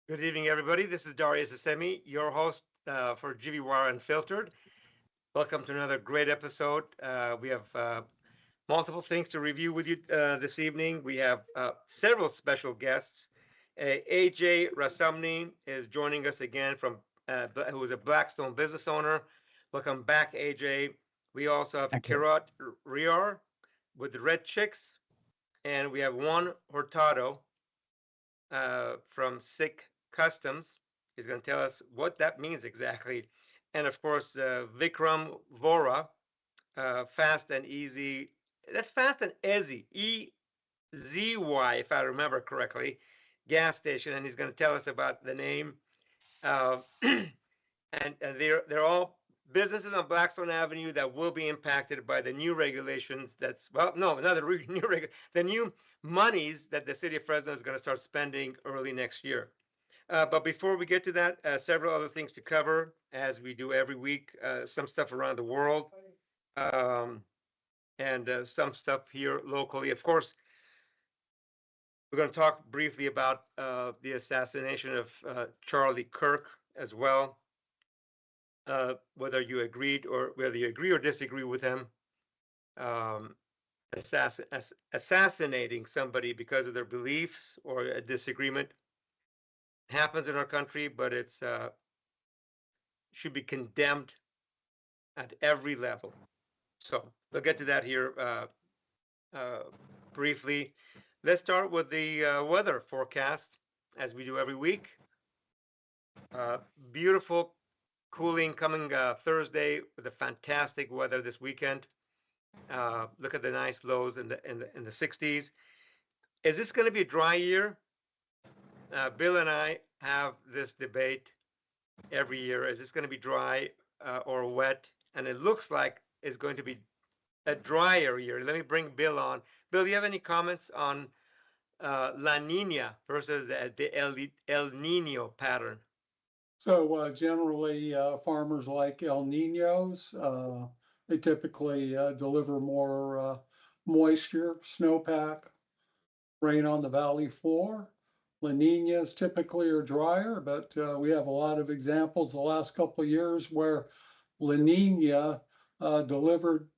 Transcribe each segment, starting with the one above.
Good evening, everybody. This is Darius Assemi, your host for GVWire Unfiltered. Welcome to another great episode. We have multiple things to review with you this evening. We have several special guests. AJ Rasamni is joining us again who is a Blackstone business owner. Welcome back, AJ. We also have Thank you. Kirat Riar with the Red Chicks, and we have Juan Hurtado from Sick Customs. He's going to tell us what that means exactly. And of course, Vikram Vora, Fast and Easy. That's Fast and Easy, EZY, if I remember correctly, gas station. And he's going to tell us about the name. And they're all businesses on Blackstone Avenue that will be impacted by the new regulations. Not the the new monies that the city of Fresno is going to start spending early next year. But before we get to that, several other things to cover as we do every week. Some stuff around the world, um, and some stuff here locally. Of course, we're going to talk briefly about the assassination of Charlie Kirk as well. Whether you agree or disagree with him, um, assassinating somebody because of their beliefs or a disagreement happens in our country, but it's should be condemned at every level. So we'll get to that here briefly. Let's start with the weather forecast, as we do every week. Beautiful cooling coming Thursday with a fantastic weather this weekend. Look at the nice lows in the 60s. Is this going to be a dry year? Bill and I have this debate every year. Is this going to be dry or wet? And it looks like it's going to be a drier year. Let me bring Bill on. Bill, do you have any comments on La Nina versus the El Nino pattern? So generally, farmers like El Ninos. They typically deliver more moisture, snowpack, rain on the valley floor. La Ninas typically are drier, but we have a lot of examples the last couple of years where La Nina delivered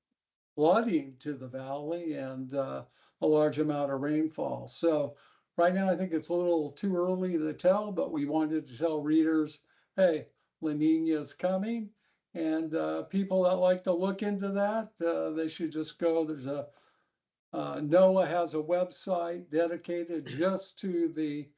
flooding to the valley and a large amount of rainfall. So right now, I think it's a little too early to tell, but we wanted to tell readers, hey, La Nina is coming. And people that like to look into that, they should just go. There's a NOAA has a website dedicated just to the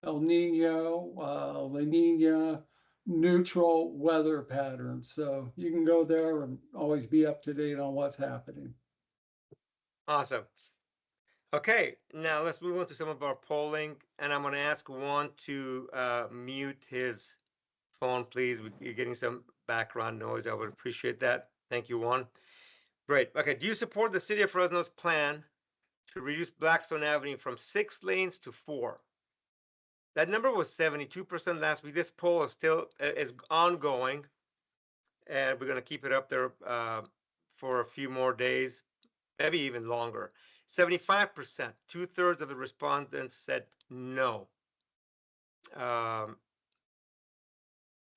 El Nino, La Nina neutral weather patterns. So you can go there and always be up to date on what's happening. Awesome. Okay, now let's move on to some of our polling, and I'm going to ask Juan to mute his phone, please. You're getting some background noise. I would appreciate that. Thank you, Juan. Great. Okay, do you support the city of Fresno's plan to reduce Blackstone Avenue from 6 lanes to 4? That number was 72% last week. This poll is ongoing, and we're going to keep it up there for a few more days, maybe even longer. 75%, 2/3 of the respondents said no.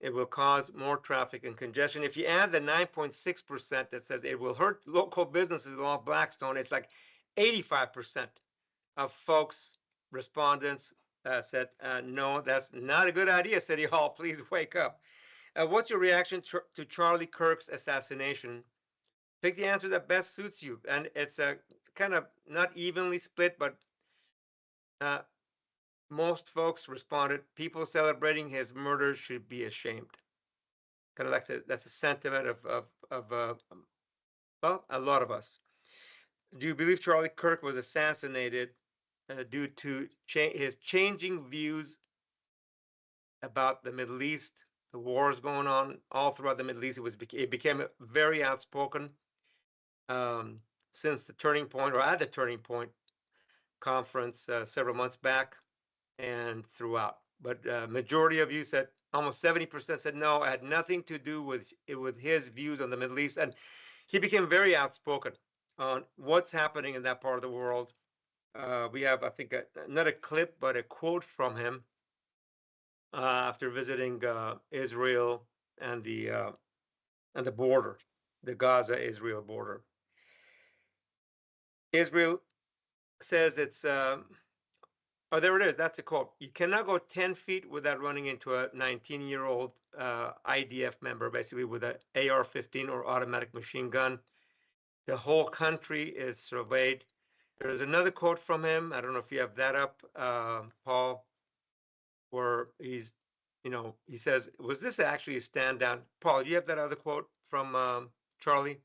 It will cause more traffic and congestion. If you add the 9.6% that says it will hurt local businesses along Blackstone, it's like 85% of folks, respondents, said no, that's not a good idea, City Hall. Please wake up. What's your reaction to Charlie Kirk's assassination? Pick the answer that best suits you. And it's a kind of not evenly split, but most folks responded, people celebrating his murder should be ashamed. Kind of like that's a sentiment of well, a lot of us. Do you believe Charlie Kirk was assassinated due to his changing views about the Middle East, the wars going on all throughout the Middle East? It became very outspoken since the Turning Point, or at the Turning Point conference several months back and throughout. But majority of you said, almost 70% said no, it had nothing to do with his views on the Middle East. And he became very outspoken on what's happening in that part of the world. We have, I think, not a clip, but a quote from him after visiting Israel and the border, the Gaza-Israel border. Israel says it's oh, there it is. That's a quote. You cannot go 10 feet without running into a 19-year-old IDF member, basically with an AR-15 or automatic machine gun. The whole country is surveyed. There's another quote from him. I don't know if you have that up, Paul, where he's, he says, was this actually a stand down? Paul, do you have that other quote from Charlie?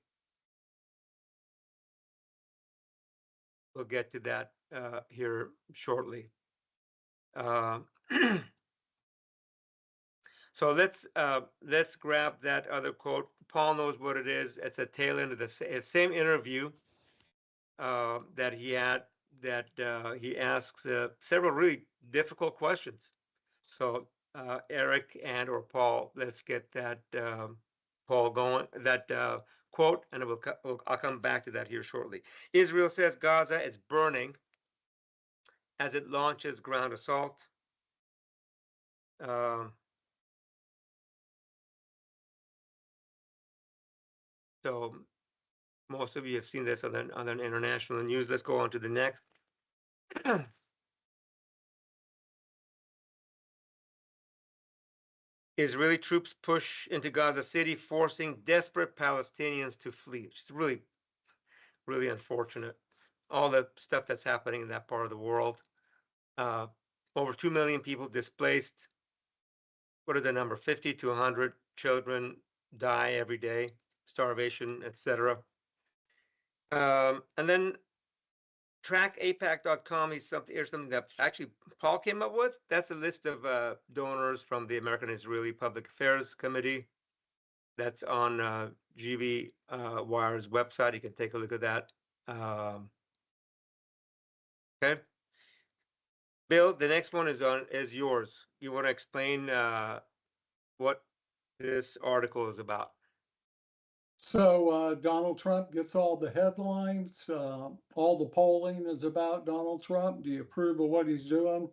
We'll get to that here shortly. So let's grab that other quote. Paul knows what it is. It's a tail end of the same interview that he had. That he asks several really difficult questions. So Eric and or Paul, let's get that Paul going. That quote, and I'll come back to that here shortly. Israel says Gaza is burning as it launches ground assault. So most of you have seen this on the international news. Let's go on to the next. Israeli troops push into Gaza City, forcing desperate Palestinians to flee. It's really, really unfortunate. All the stuff that's happening in that part of the world. Over 2 million people displaced. What is the number? 50 to 100 children die every day, starvation, etc. And then trackapac.com is something that actually Paul came up with. That's a list of donors from the American Israeli Public Affairs Committee. That's on GB Wire's website. You can take a look at that. Okay. Bill, the next one is yours. You want to explain what this article is about? So Donald Trump gets all the headlines. All the polling is about Donald Trump. Do you approve of what he's doing?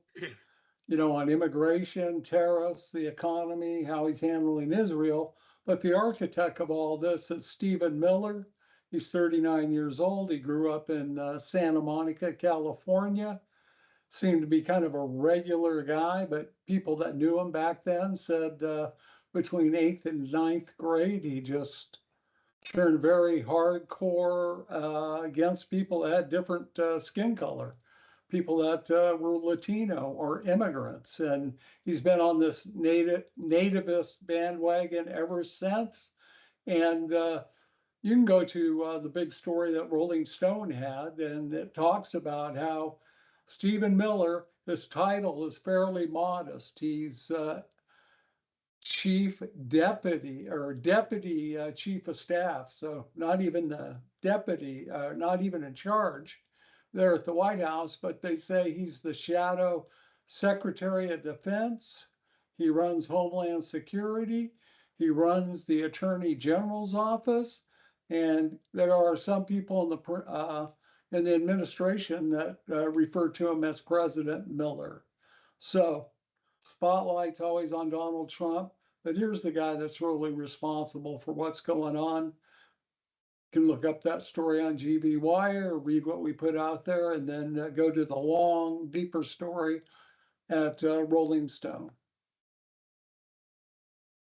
On immigration, tariffs, the economy, how he's handling Israel. But the architect of all this is Stephen Miller. He's 39 years old. He grew up in Santa Monica, California. Seemed to be kind of a regular guy, but people that knew him back then said between 8th and 9th grade, he just turned very hardcore against people that had different skin color, people that were Latino or immigrants. And he's been on this nativist bandwagon ever since. And you can go to the big story that Rolling Stone had, and it talks about how Stephen Miller, his title is fairly modest. He's chief deputy or deputy chief of staff. So not even the deputy, not even in charge there at the White House, but they say he's the shadow secretary of defense. He runs Homeland Security. He runs the Attorney General's office. And there are some people in the administration that refer to him as President Miller. So spotlight's always on Donald Trump, but here's the guy that's really responsible for what's going on. You can look up that story on GB Wire, read what we put out there, and then go to the long, deeper story at Rolling Stone.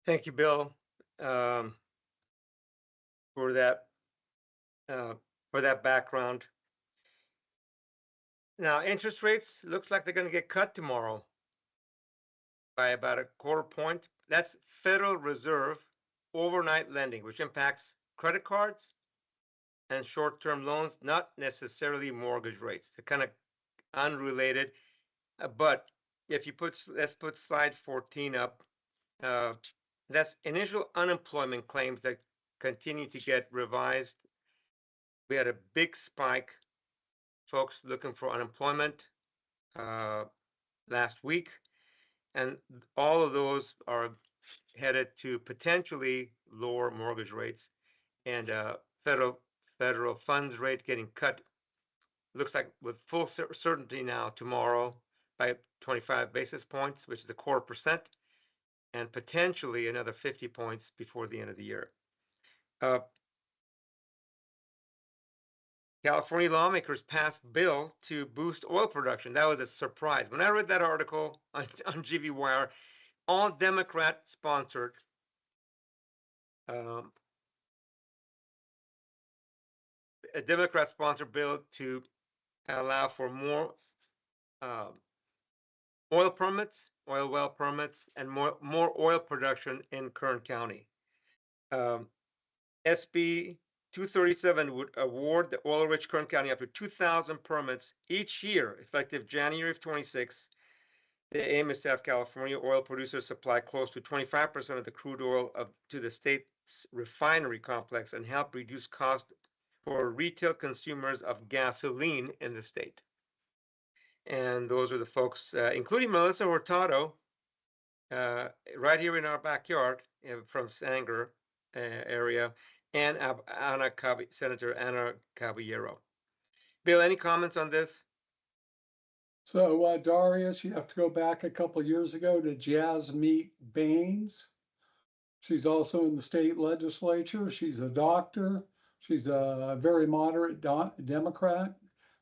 Thank you, Bill, for that background. Now, interest rates looks like they're going to get cut tomorrow by about a quarter point. That's Federal Reserve overnight lending, which impacts credit cards and short-term loans, not necessarily mortgage rates. They're kind of unrelated. But if you let's put slide 14 up. That's initial unemployment claims that continue to get revised. We had a big spike, folks looking for unemployment last week, and all of those are headed to potentially lower mortgage rates, and federal funds rate getting cut. Looks like with full certainty now tomorrow by 25 basis points, which is a 0.25%. and potentially another 50 points before the end of the year. Uh, California lawmakers passed bill to boost oil production. That was a surprise. When I read that article on GV Wire, all Democrat sponsored, um, a Democrat sponsored bill to allow for more uh, oil permits, oil well permits, and more oil production in Kern County. SB 237 would award the oil-rich Kern County up to 2,000 permits each year, effective January of 26. The aim is to have California oil producers supply close to 25% of the crude oil to the state's refinery complex and help reduce costs for retail consumers of gasoline in the state. And those are the folks, including Melissa Hurtado, right here in our backyard from Sanger area, and Senator Ana Caballero. Bill, any comments on this? So, Darius, you have to go back a couple years ago to Jasmeet Baines. She's also in the state legislature. She's a doctor. She's a very moderate Democrat.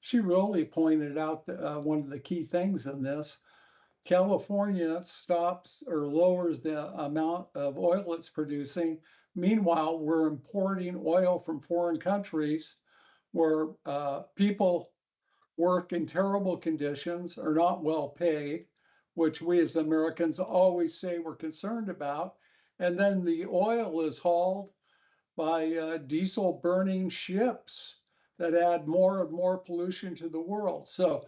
She really pointed out one of the key things in this. California stops or lowers the amount of oil it's producing. Meanwhile, we're importing oil from foreign countries where people work in terrible conditions, are not well paid, which we as Americans always say we're concerned about. And then the oil is hauled by diesel burning ships that add more and more pollution to the world. So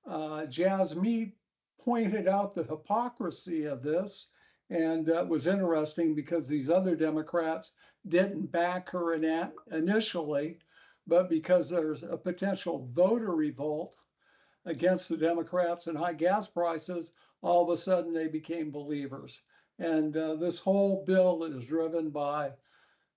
Jasmeet pointed out the hypocrisy of this, and it was interesting because these other Democrats didn't back her initially, but because there's a potential voter revolt against the Democrats and high gas prices, all of a sudden they became believers. And this whole bill is driven by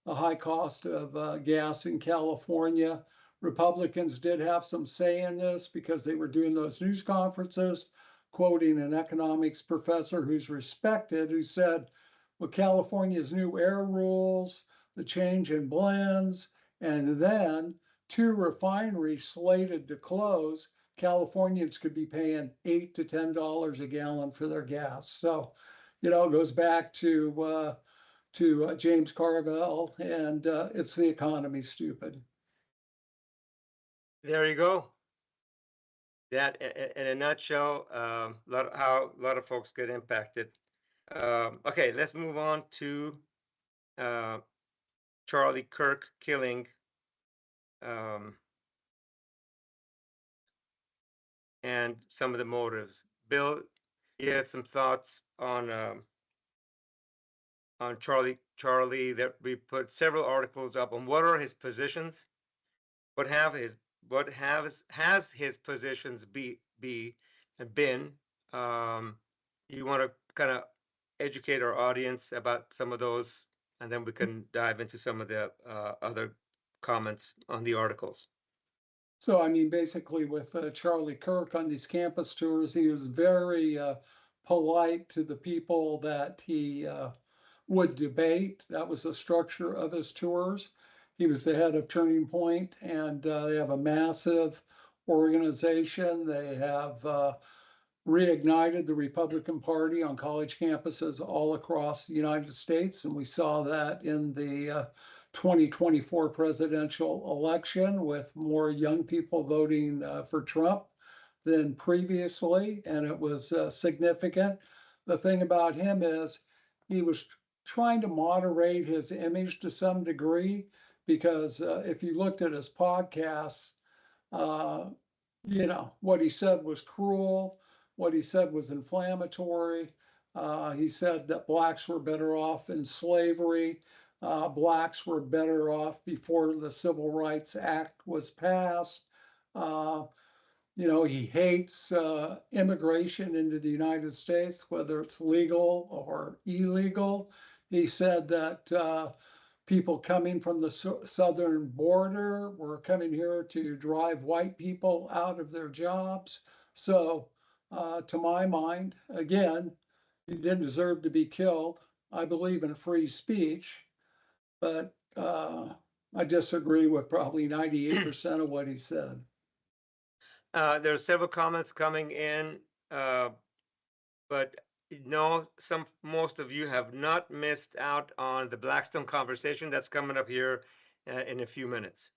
the high cost of gas in California. Republicans did have some say in this because they were doing those news conferences, quoting an economics professor who's respected, who said, well, California's new air rules, the change in blends, and then 2 refineries slated to close, Californians could be paying $8 to $10 a gallon for their gas. So, it goes back to James Carville, and it's the economy, stupid. There you go. That, in a nutshell, how a lot of folks get impacted. Okay, let's move on to Charlie Kirk killing. And some of the motives. Bill, you had some thoughts on Charlie. That we put several articles up on what are his positions, has his positions been. You want to kind of educate our audience about some of those, and then we can dive into some of the other comments on the articles. So, I mean, basically with Charlie Kirk on these campus tours, he was very polite to the people that he would debate. That was the structure of his tours. He was the head of Turning Point, and they have a massive organization. They have reignited the Republican Party on college campuses all across the United States. And we saw that in the 2024 presidential election with more young people voting for Trump than previously. And it was significant. The thing about him is he was trying to moderate his image to some degree, because if you looked at his podcasts, what he said was cruel. What he said was inflammatory. He said that blacks were better off in slavery. Blacks were better off before the Civil Rights Act was passed. He hates immigration into the United States, whether it's legal or illegal. He said that people coming from the southern border were coming here to drive white people out of their jobs. So, to my mind, again, He didn't deserve to be killed. I believe in free speech, but I disagree with probably 98% of what he said. There's several comments coming in, but no, most of you have not missed out on the Blackstone conversation that's coming up here in a few minutes.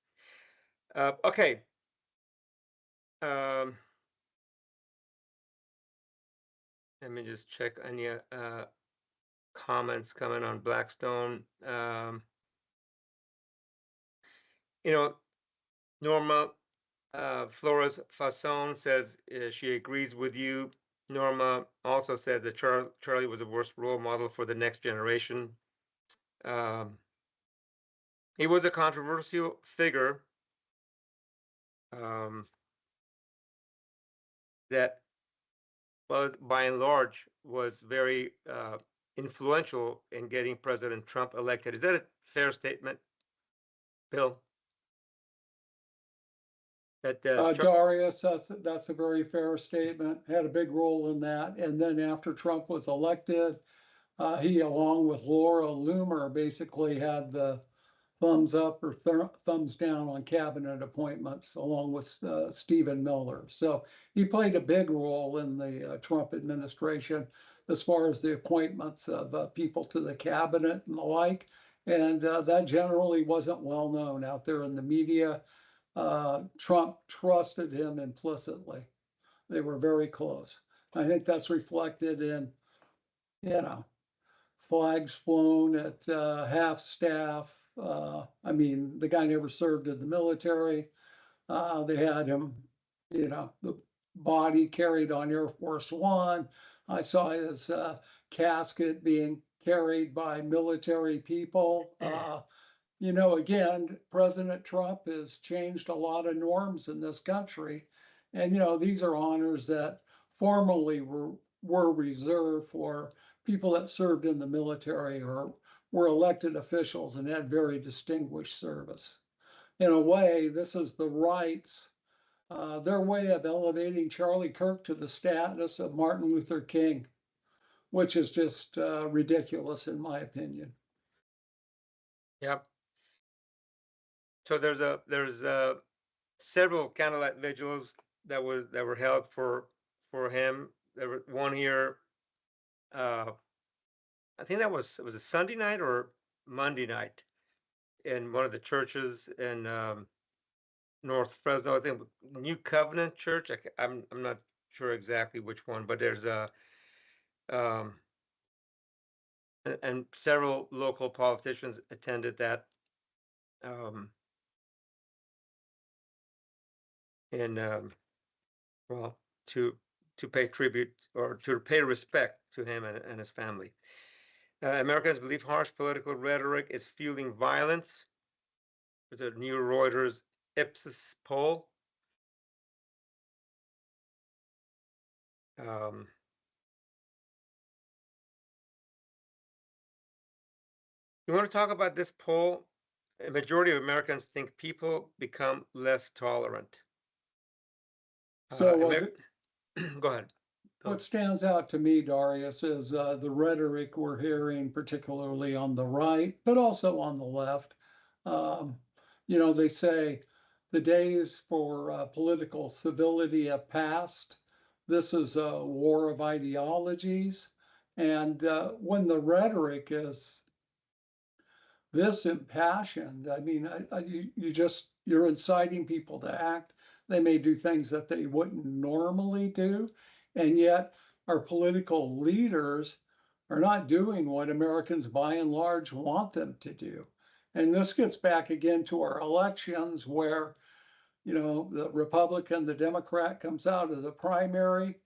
Okay. Let me just check any comments coming on Blackstone. You know, Norma Flores Fasson says she agrees with you. Norma also said that Charlie was the worst role model for the next generation. He was a controversial figure that, well, by and large, was very influential in getting President Trump elected. Is that a fair statement, Bill? That Darius, that's a very fair statement. Had a big role in that. And then after Trump was elected, he, along with Laura Loomer, basically had the thumbs up or thumbs down on cabinet appointments, along with Stephen Miller. So he played a big role in the Trump administration as far as the appointments of people to the cabinet and the like. And that generally wasn't well known out there in the media. Trump trusted him implicitly. They were very close. I think that's reflected in, you know, flags flown at half staff. I mean, the guy never served in the military. They had him, the body carried on Air Force One. I saw his casket being carried by military people. Again, President Trump has changed a lot of norms in this country. And, these are honors that formerly were reserved for people that served in the military or were elected officials and had very distinguished service. In a way, this is the right's, their way of elevating Charlie Kirk to the status of Martin Luther King, which is just ridiculous in my opinion. Yep. So there's several candlelight vigils that were held for him. There was one here. I think it was a Sunday night or Monday night in one of the churches in North Fresno. I think New Covenant Church. I'm not sure exactly which one, but there's a and several local politicians attended that. And well, to pay tribute or to pay respect to him and his family. Americans believe harsh political rhetoric is fueling violence. With a new Reuters Ipsos poll. You want to talk about this poll? A majority of Americans think people become less tolerant. So go ahead. What stands out to me, Darius, is the rhetoric we're hearing, particularly on the right, but also on the left. They say the days for political civility have passed. This is a war of ideologies. And when the rhetoric is this impassioned, I mean, you're inciting people to act. They may do things that they wouldn't normally do. And yet our political leaders are not doing what Americans by and large want them to do. And this gets back again to our elections where, the Republican, the Democrat comes out of the primary.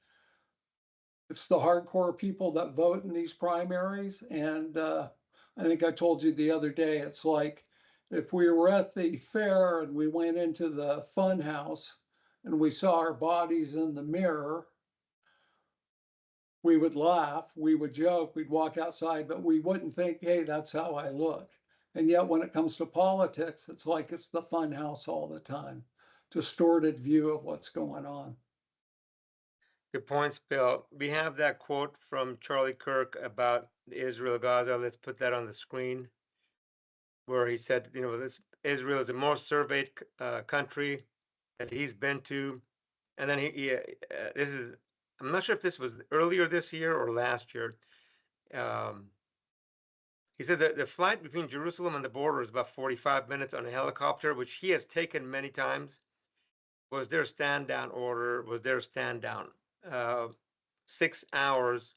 It's the hardcore people that vote in these primaries. And I think I told you the other day, it's like if we were at the fair and we went into the fun house and we saw our bodies in the mirror, we would laugh, we would joke, we'd walk outside, but we wouldn't think, hey, that's how I look. And yet when it comes to politics, it's like it's the fun house all the time. Distorted view of what's going on. Good points, Bill. We have that quote from Charlie Kirk about Israel-Gaza. Let's put that on the screen, where he said, Israel is the most surveyed country that he's been to. And then I'm not sure if this was earlier this year or last year. He said that the flight between Jerusalem and the border is about 45 minutes on a helicopter, which he has taken many times. Was their stand down order? Was their stand down 6 hours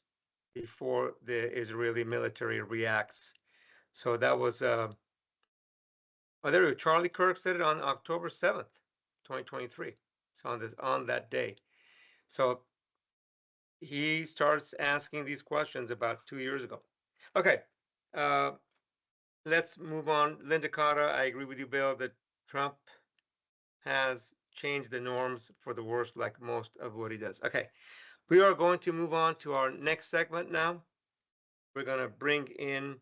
before the Israeli military reacts? So that was there we go. Charlie Kirk said it on October 7th, 2023. So on that day. So he starts asking these questions about 2 years ago. Okay, let's move on. Linda Carter, I agree with you, Bill, that Trump has changed the norms for the worst, like most of what he does. Okay, we are going to move on to our next segment now. We're going to bring in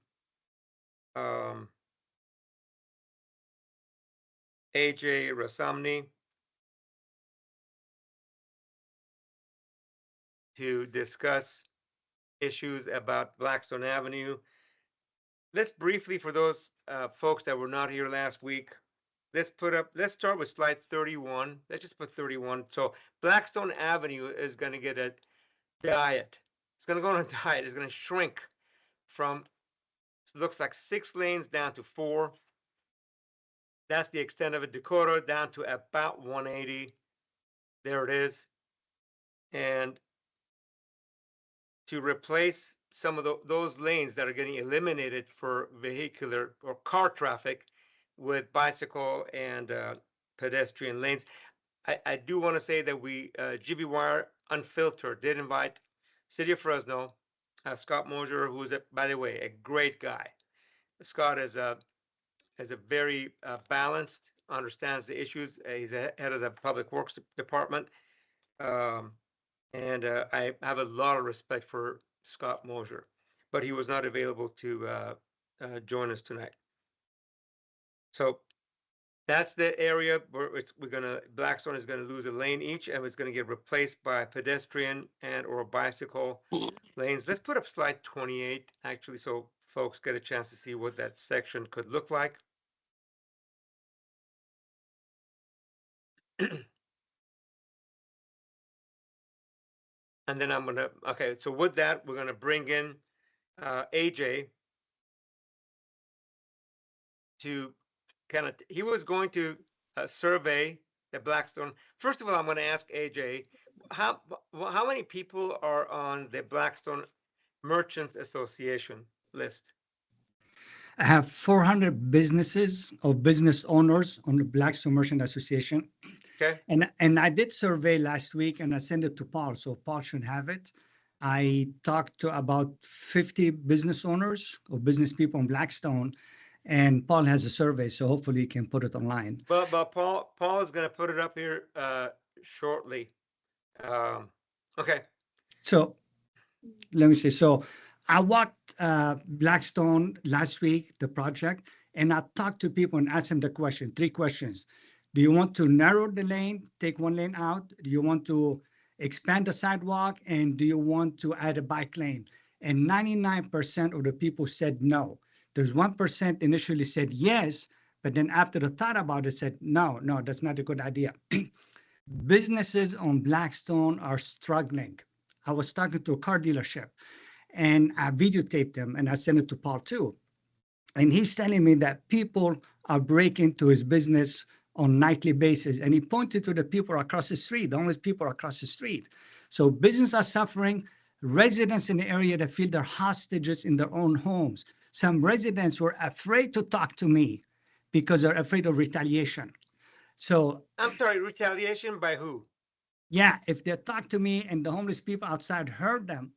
AJ Rasamni to discuss issues about Blackstone Avenue. Let's briefly, for those folks that were not here last week, let's start with slide 31. Let's just put 31. So Blackstone Avenue is going to get a diet. It's going to go on a diet. It's going to shrink from, looks like 6 lanes down to 4. That's the extent of it. Dakota down to about 180. There it is. And to replace some of those lanes that are getting eliminated for vehicular or car traffic with bicycle and pedestrian lanes. I do want to say that we, GBWire Unfiltered, did invite City of Fresno, Scott Mosier, who is, by the way, a great guy. Scott is a very balanced, understands the issues. He's head of the Public Works Department. And I have a lot of respect for Scott Mosier, but he was not available to join us tonight. So that's the area where Blackstone is gonna lose a lane each, and it's gonna get replaced by pedestrian and or bicycle lanes. Let's put up slide 28, actually, so folks get a chance to see what that section could look like. And then okay, so with that, we're gonna bring in AJ to he was going to survey the Blackstone. First of all, I'm going to ask AJ, how many people are on the Blackstone Merchants Association list? I have 400 businesses or business owners on the Blackstone Merchant Association. Okay. And I did survey last week and I sent it to Paul, so Paul should have it. I talked to about 50 business owners or business people on Blackstone, and Paul has a survey, so hopefully he can put it online. But Paul is going to put it up here shortly. Okay. So let me see. So I walked Blackstone last week, the project, and I talked to people and asked them the question, 3 questions. Do you want to narrow the lane, take 1 lane out? Do you want to expand the sidewalk? And do you want to add a bike lane? And 99% of the people said no. There's 1% initially said yes, but then after the thought about it said, no, that's not a good idea. Businesses on Blackstone are struggling. I was talking to a car dealership and I videotaped them and I sent it to Paul too. And he's telling me that people are breaking into his business on nightly basis. And he pointed to the people across the street, the homeless people across the street. So businesses are suffering. Residents in the area that feel they're hostages in their own homes. Some residents were afraid to talk to me because they're afraid of retaliation. So I'm sorry, retaliation by who? Yeah, if they talk to me and the homeless people outside heard them,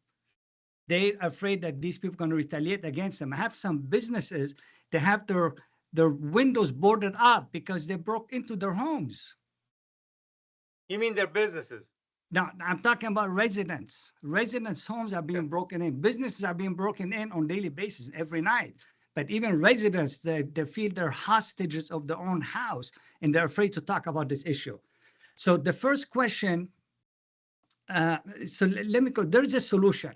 they're afraid that these people are going to retaliate against them. I have some businesses that have their windows boarded up because they broke into their homes. You mean their businesses? No, I'm talking about residents. Residents' homes are being broken in. Businesses are being broken in on a daily basis every night. But even residents, they feel they're hostages of their own house and they're afraid to talk about this issue. So the first question Let me go. There's a solution.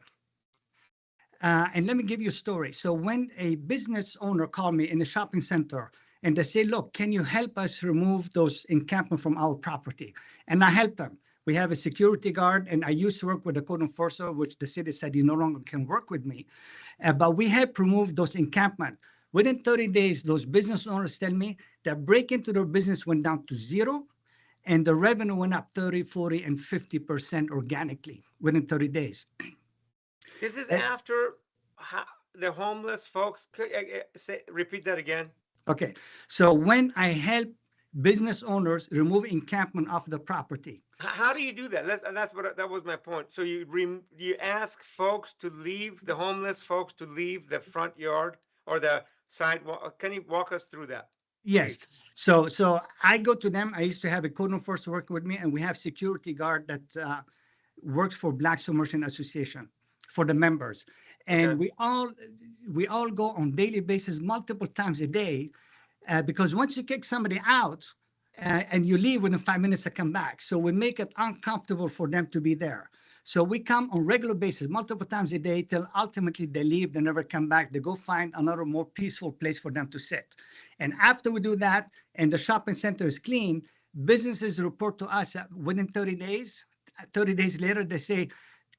And let me give you a story. So when a business owner called me in the shopping center and they say, look, can you help us remove those encampment from our property? And I helped them. We have a security guard, and I used to work with the code enforcer, which the city said you no longer can work with me. But we helped remove those encampment. Within 30 days, those business owners tell me that break into their business went down to zero, and the revenue went up 30, 40, and 50% organically within 30 days. This is And- after the homeless folks. Repeat that again. Okay, so when I help business owners remove encampment off the property, How do you do that? That was my point. So you ask folks to leave, the homeless folks to leave the front yard or the sidewalk. Can you walk us through that? yes. Please. So I go to them. I used to have a code enforcer working with me, and we have security guard that works for Blackstone Merchant Association for the members. And Okay. we all go on daily basis, multiple times a day, because once you kick somebody out and you leave within 5 minutes to come back, so we make it uncomfortable for them to be there. So we come on regular basis, multiple times a day, till ultimately they leave, they never come back. They go find another more peaceful place for them to sit. And after we do that, and the shopping center is clean, businesses report to us within 30 days. 30 days later, they say,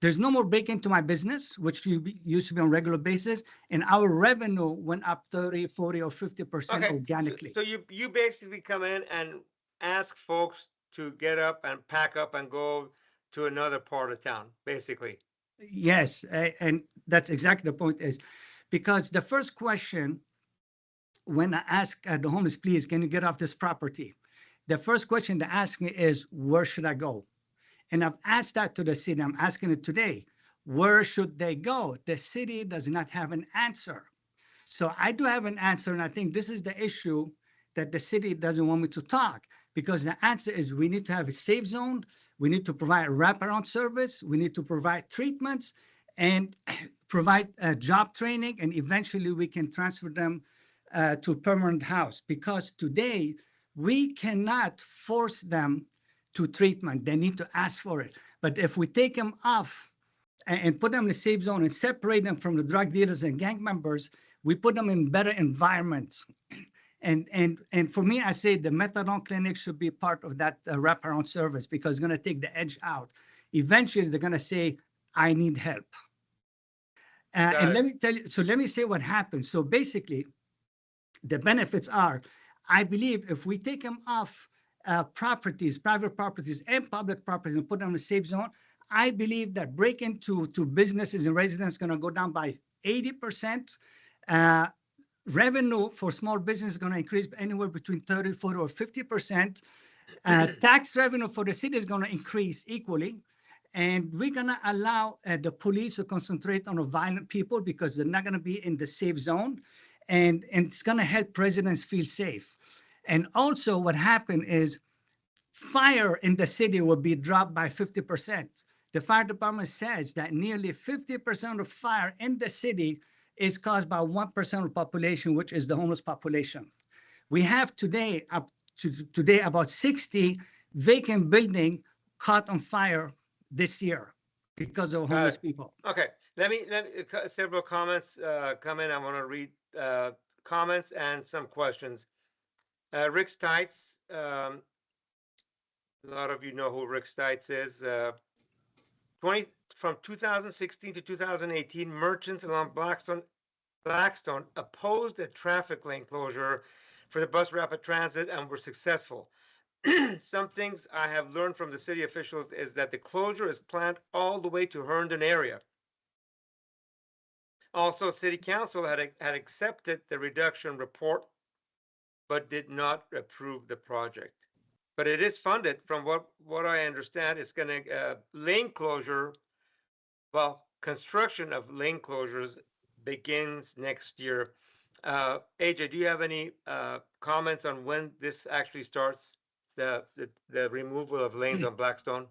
there's no more break into my business, which used to be on a regular basis, and our revenue went up 30, 40, or 50% Okay. organically. So you basically come in and ask folks to get up and pack up and go to another part of town, basically. Yes, and that's exactly the point is, because the first question when I ask the homeless, please, can you get off this property? The first question they ask me is, where should I go? And I've asked that to the city. I'm asking it today. Where should they go? The city does not have an answer. So I do have an answer, and I think this is the issue that the city doesn't want me to talk, because the answer is we need to have a safe zone. We need to provide wraparound service. We need to provide treatments and provide job training, and eventually we can transfer them to permanent house, because today we cannot force them to treatment. They need to ask for it. But if we take them off and put them in a safe zone and separate them from the drug dealers and gang members, we put them in better environments. And for me, I say the methadone clinic should be part of that wraparound service, because it's going to take the edge out. Eventually, they're going to say, I need help. And let me tell you, so let me say what happens. So basically, the benefits are, I believe if we take them off properties, private properties and public properties, and put them in a safe zone, I believe that break into businesses and residents is going to go down by 80%. Revenue for small business is going to increase anywhere between 30, 40, or 50%. Tax revenue for the city is going to increase equally. And we're going to allow the police to concentrate on the violent people, because they're not going to be in the safe zone. And it's going to help residents feel safe. And also what happened is fire in the city will be dropped by 50%. The fire department says that nearly 50% of fire in the city is caused by 1% of the population, which is the homeless population. We have today, up to today, about 60 vacant buildings caught on fire this year because of homeless people. Okay, let me several comments come in. I want to read comments and some questions. Rick Stites, a lot of you know who Rick Stites is. From 2016 to 2018, merchants along Blackstone opposed a traffic lane closure for the bus rapid transit and were successful. Some things I have learned from the city officials is that the closure is planned all the way to Herndon area. Also, City Council had accepted the reduction report, but did not approve the project. But it is funded, from what I understand. It's going to lane closure. Well, construction of lane closures begins next year. AJ, do you have any comments on when this actually starts? The removal of lanes on Blackstone?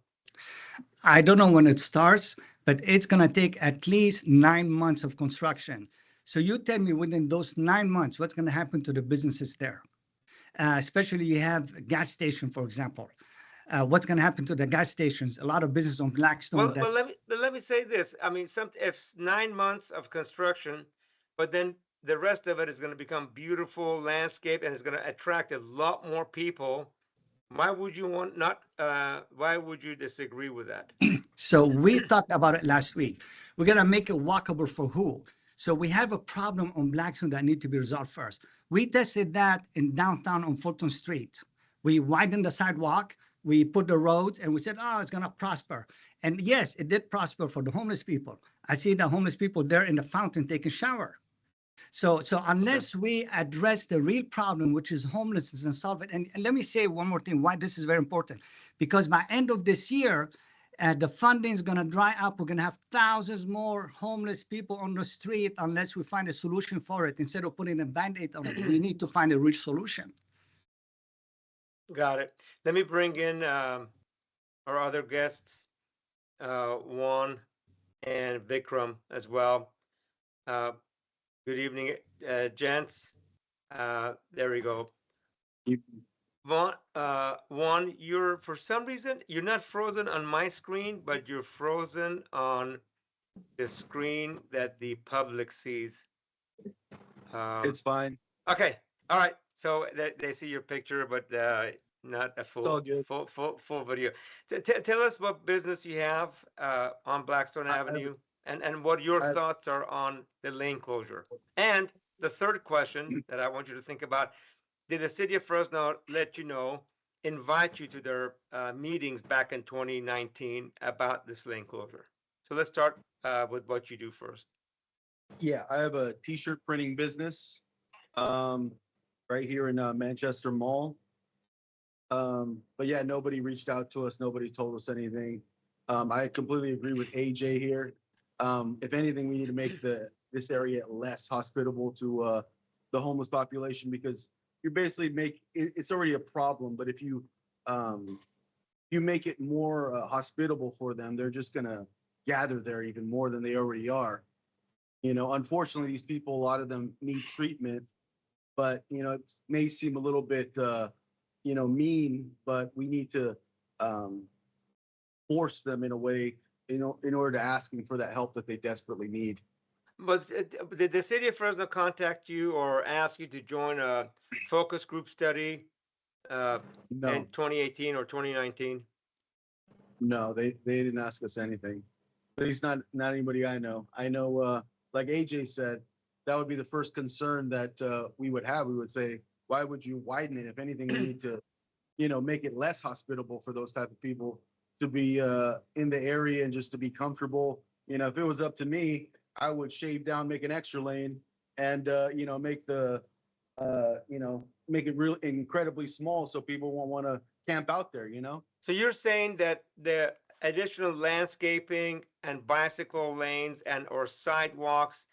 I don't know when it starts, but it's going to take at least 9 months of construction. So you tell me, within those 9 months, what's going to happen to the businesses there? Especially you have a gas station, for example. what's going to happen to the gas stations? A lot of business on Blackstone. Well, let me say this. I mean, if 9 months of construction, but then the rest of it is going to become beautiful landscape and it's going to attract a lot more people. Why would you want not? Why would you disagree with that? So we talked about it last week. We're gonna make it walkable for who? So we have a problem on Blackstone that need to be resolved first. We tested that in downtown on Fulton Street. We widened the sidewalk, we put the roads, and we said, oh, it's gonna prosper. And yes, it did prosper for the homeless people. I see the homeless people there in the fountain taking shower. So unless we address the real problem, which is homelessness, and solve it, and let me say one more thing, why this is very important. Because by end of this year, the funding is going to dry up. We're going to have thousands more homeless people on the street unless we find a solution for it. Instead of putting a Band-Aid on it, we need to find a real solution. Got it. Let me bring in our other guests, Juan and Vikram as well. Good evening, gents. There we go. Juan, you're for some reason you're not frozen on my screen, but you're frozen on the screen that the public sees. It's fine. Okay, all right. So they see your picture, but not a It's all good. full video. Tell us what business you have on Blackstone Avenue, and what your thoughts are on the lane closure. And the third question that I want you to think about: did the city of Fresno invite you to their meetings back in 2019 about this lane closure? So let's start with what you do first. Yeah, I have a t-shirt printing business right here in Manchester Mall. But yeah, nobody reached out to us. Nobody told us anything. I completely agree with AJ here. If anything, we need to make this area less hospitable to the homeless population, because you basically it's already a problem. But if you make it more hospitable for them, they're just gonna gather there even more than they already are. Unfortunately, these people, a lot of them need treatment, but it may seem a little bit mean, but we need to force them in a way, in order to asking for that help that they desperately need. But did the city of Fresno contact you or ask you to join a focus group study No, in 2018 or 2019? no, they didn't ask us anything. At least not anybody I know. I know, like AJ said, that would be the first concern that we would have. We would say, why would you widen it? If anything, we need to, make it less hospitable for those type of people to be in the area and just to be comfortable. If it was up to me, I would shave down, make an extra lane, and make it real incredibly small so people won't want to camp out there. So you're saying that the additional landscaping and bicycle lanes or sidewalks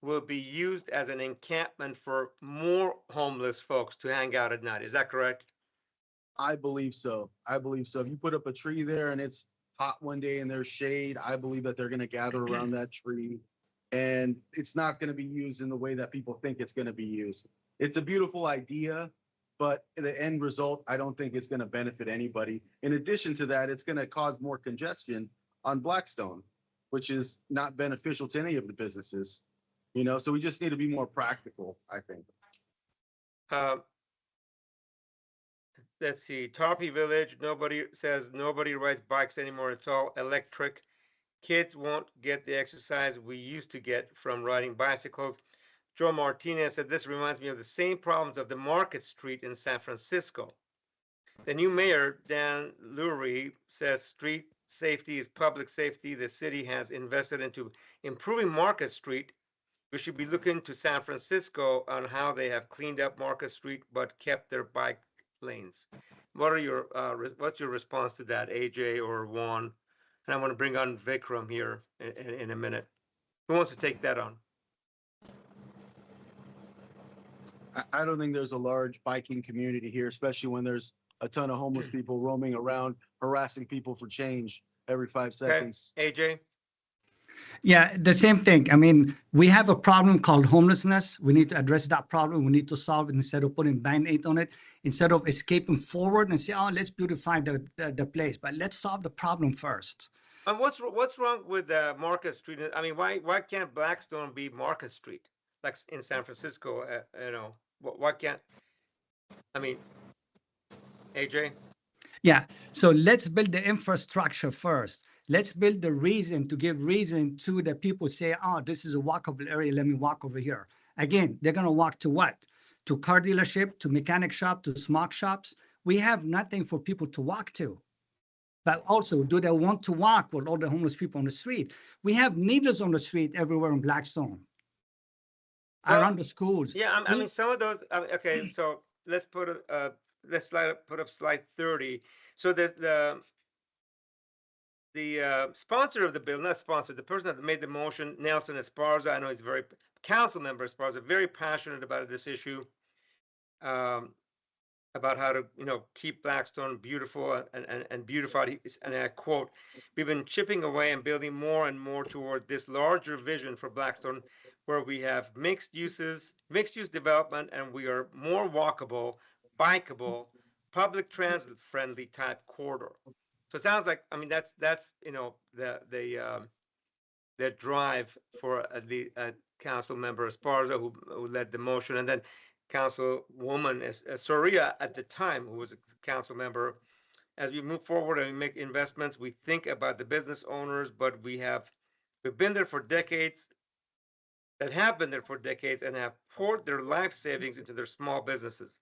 will be used as an encampment for more homeless folks to hang out at night. Is that correct? I believe so. If you put up a tree there and it's hot one day and there's shade, I believe that they're going to gather around that tree, and it's not going to be used in the way that people think it's going to be used. It's a beautiful idea, but the end result, I don't think it's going to benefit anybody. In addition to that, it's going to cause more congestion on Blackstone, which is not beneficial to any of the businesses. So we just need to be more practical, I think. Let's see, Tarpey Village, nobody rides bikes anymore. It's all electric. Kids won't get the exercise we used to get from riding bicycles. Joe Martinez said, this reminds me of the same problems of the Market Street in San Francisco. The new mayor, Dan Lurie, says street safety is public safety. The city has invested into improving Market Street. We should be looking to San Francisco on how they have cleaned up Market Street but kept their bike lanes. What's your response to that, AJ or Juan? And I want to bring on Vikram here in a minute. Who wants to take that on? I don't think there's a large biking community here, especially when there's a ton of homeless people roaming around, harassing people for change every 5 seconds. Okay. AJ? Yeah, the same thing. I mean, we have a problem called homelessness. We need to address that problem. We need to solve it instead of putting band-aid on it, instead of escaping forward and say, oh, let's beautify the place. But let's solve the problem first. And what's wrong with Market Street? I mean, why can't Blackstone be Market Street, like in San Francisco? Why can't? I mean, AJ. Yeah. So let's build the infrastructure first. Let's build the reason to give reason to the people say, oh, this is a walkable area. Let me walk over here. Again, they're going to walk to what? To car dealership, to mechanic shop, to smoke shops. We have nothing for people to walk to. But also, do they want to walk with all the homeless people on the street? We have needles on the street everywhere in Blackstone, Well, around the schools. yeah, I mean, some of those. Okay, so let's put up slide 30. So the sponsor of the bill, not sponsor, the person that made the motion, Nelson Esparza. I know he's council member Esparza, very passionate about this issue. About how to keep Blackstone beautiful and beautified. And I quote, "We've been chipping away and building more and more toward this larger vision for Blackstone, where we have mixed use development, and we are more walkable, bikeable, public transit friendly type corridor." So it sounds like, I mean, that's the drive for the council member Esparza, who led the motion, and then Councilwoman Soria at the time, who was a council member. As we move forward and we make investments, we think about the business owners, but we've been there for decades, and have poured their life savings into their small businesses.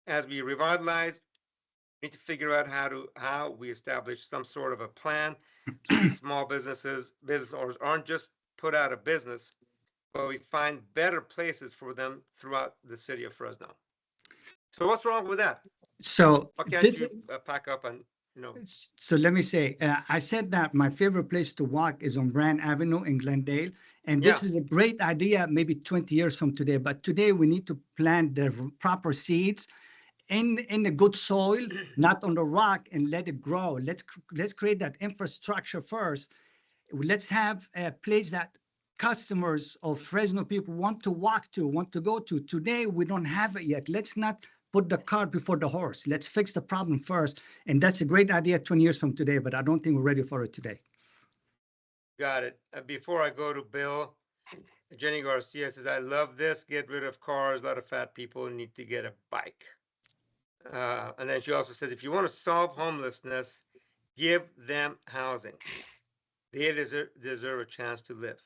As we revitalize, we need to figure out how we establish some sort of a plan so these small business owners aren't just put out of business, but we find better places for them throughout the city of Fresno. So what's wrong with that? So Why can't you pack up and So let me say, I said that my favorite place to walk is on Brand Avenue in Glendale. And this is a great idea maybe 20 years from today. But today we need to plant the proper seeds in the good soil, not on the rock, and let it grow. Let's create that infrastructure first. Let's have a place that customers of Fresno people want to walk to, want to go to. Today, we don't have it yet. Let's not put the cart before the horse. Let's fix the problem first. And that's a great idea 20 years from today, but I don't think we're ready for it today. Got it. Before I go to Bill, Jenny Garcia says, I love this. Get rid of cars. A lot of fat people need to get a bike. And then she also says, if you want to solve homelessness, give them housing. They deserve a chance to live.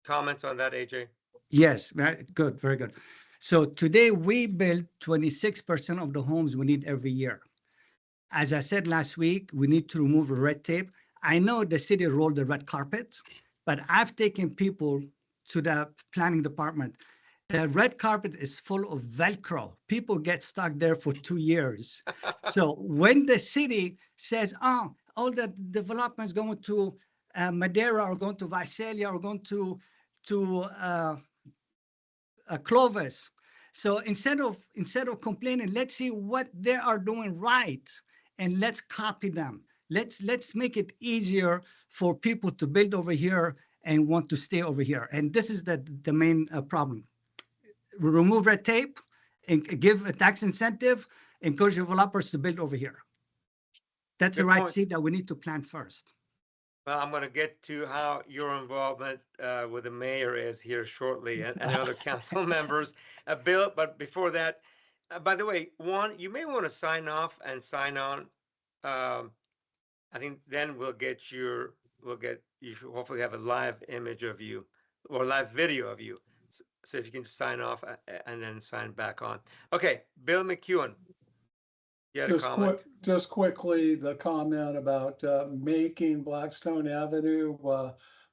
Comments on that, AJ? Yes, very good, very good. So today we build 26% of the homes we need every year. As I said last week, we need to remove the red tape. I know the city rolled the red carpet, but I've taken people to the planning department. The red carpet is full of Velcro. People get stuck there for 2 years. So when the city says, oh, all the developments going to Madera or going to Visalia or going to Clovis. So instead of complaining, let's see what they are doing right, and let's copy them. Let's make it easier for people to build over here and want to stay over here. And this is the main problem. Remove red tape and give a tax incentive, encourage developers to build over here. That's the right seed that we need to plant first. Well, I'm going to get to how your involvement with the mayor is here shortly, and other council members. Bill, but before that, by the way, Juan, you may want to sign off and sign on. I think then you should hopefully have a live image of you or live video of you. So if you can sign off and then sign back on. Okay, Bill McEwen. Just quickly, the comment about making Blackstone Avenue